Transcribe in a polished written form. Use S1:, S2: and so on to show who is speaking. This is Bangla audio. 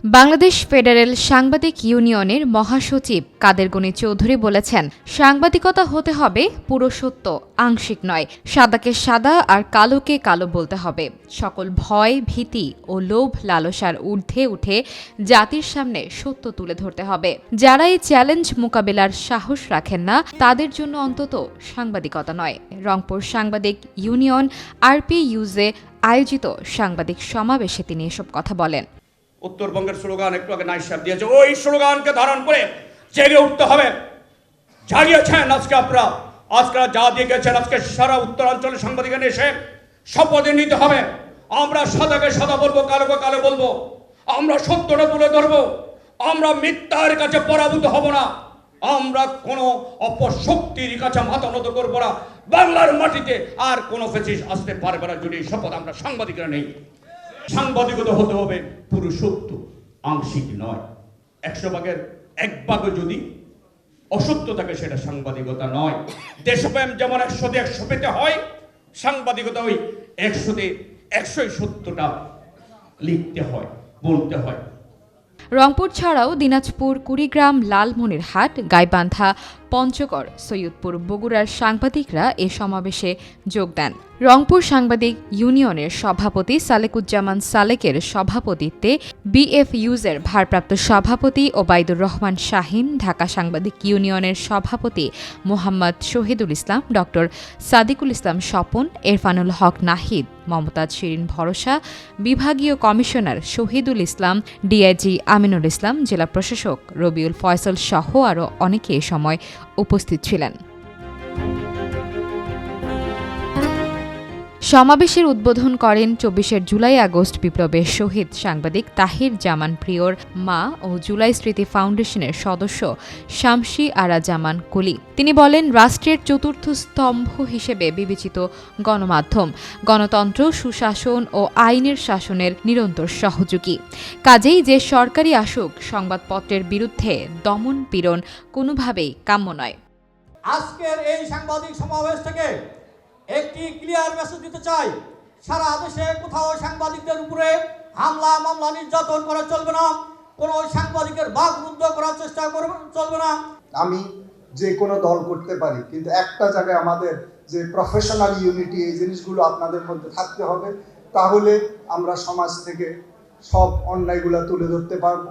S1: বাংলাদেশ ফেডারেল সাংবাদিক ইউনিয়নের মহাসচিব কাদের গনি চৌধুরী বলেছেন, সাংবাদিকতা হতে হবে পুরো সত্য, আংশিক নয়। সাদাকে সাদা আর কালোকে কালো বলতে হবে। সকল ভয়, ভীতি ও লোভ লালসার ঊর্ধ্বে উঠে জাতির সামনে সত্য তুলে ধরতে হবে। যারা এই চ্যালেঞ্জ মোকাবেলার সাহস রাখেন না, তাদের জন্য অন্তত সাংবাদিকতা নয়। রংপুর সাংবাদিক ইউনিয়ন RPUজে আয়োজিত সাংবাদিক সমাবেশে তিনি এসব কথা বলেন।
S2: উত্তরবঙ্গের স্লোগান একটু আগে নাইস সাহেব দিয়েছে, ওই স্লোগানকে ধারণ করে জেগে উঠতে হবে। জাগিয়েছেন আজকে যা দিয়ে গেছেন, আজকে সারা উত্তরাঞ্চলের সাংবাদিকের এসে শপথ নিতে হবে। আমরা সাদাকে সাদা বলবো, কালোকে কালো বলবো। আমরা সত্যটা তুলে ধরবো। আমরা মিথ্যার কাছে পরাভূত হব না। আমরা কোনো অপশক্তির কাছে মাথা নত করবো না। বাংলার মাটিতে আর কোনো ফেসিস আসতে পারবে না যদি শপথ আমরা সাংবাদিকরা নেই। সাংবাদিকতা হতে হবে পুরো সত্য, আংশিক নয়। 100 ভাগের 1 ভাগও যদি অসত্য থাকে সেটা সাংবাদিকতা নয়। দেশপ্রেম যেমন 100তে 100 পেতে হয়, সাংবাদিকতা ওই 100তে 100 সত্যটা লিখতে হয়, বলতে হয়।
S1: রংপুর ছাড়াও দিনাজপুর, কুড়িগ্রাম, লালমনিরহাট, গাইবান্ধা, পঞ্চগড়, সৈয়দপুর, বগুড়ার সাংবাদিকরা এ সমাবেশে যোগ দেন। রংপুর সাংবাদিক ইউনিয়নের সভাপতি সালেকুজ্জামান সালেকের সভাপতিত্বে BFUজের ভারপ্রাপ্ত সভাপতি ওবায়দুর রহমান শাহীন, ঢাকা সাংবাদিক ইউনিয়নের সভাপতি মোহাম্মদ শহীদুল ইসলাম, ডক্টর সাদিকুল ইসলাম স্বপন, এরফানুল হক নাহিদ, মমতাজ শিরিন ভরসা, বিভাগীয় কমিশনার শহীদুল ইসলাম, DIG আমিনুল ইসলাম, জেলা প্রশাসক রবিউল ফয়সল সহ আরও অনেকে এ সময় উপস্থিত ছিলেন। সমাবেশের উদ্বোধন করেন 24 জুলাই আগস্ট বিপ্লবের শহীদ সাংবাদিক তাহির জামান প্রিয়র মা ও জুলাই স্মৃতি ফাউন্ডেশনের সদস্য শামসী আরা জামান কুলি। তিনি বলেন, রাষ্ট্রের চতুর্থ স্তম্ভ হিসেবে বিবেচিত গণমাধ্যম গণতন্ত্র, সুশাসন ও আইনের শাসনের নিরন্তর সহযোগী। কাজেই যে সরকারি আসুক, সংবাদপত্রের বিরুদ্ধে দমন পীড়ন কোনোভাবেই কাম্য নয়।
S3: আজকের এই সাংবাদিক সমাবেশ থেকে একটি ক্লিয়ার মেসেজ দিতে চাই, সারা দেশে কোথাও সাংবাদিকদের উপরে হামলা, মামলা, নির্যাতন করা চলবে না। কোনো সাংবাদিকের বাকরুদ্ধ করার চেষ্টা চলবে না।
S4: আমি যে কোনো দল করতে পারি, কিন্তু একটা জায়গায় আমাদের যে প্রফেশনাল ইউনিটি, এই জিনিসগুলো আপনাদের মধ্যে থাকতে হবে। তাহলে আমরা সমাজ থেকে সব অন্যায়গুলো তুলে ধরতে পারবো।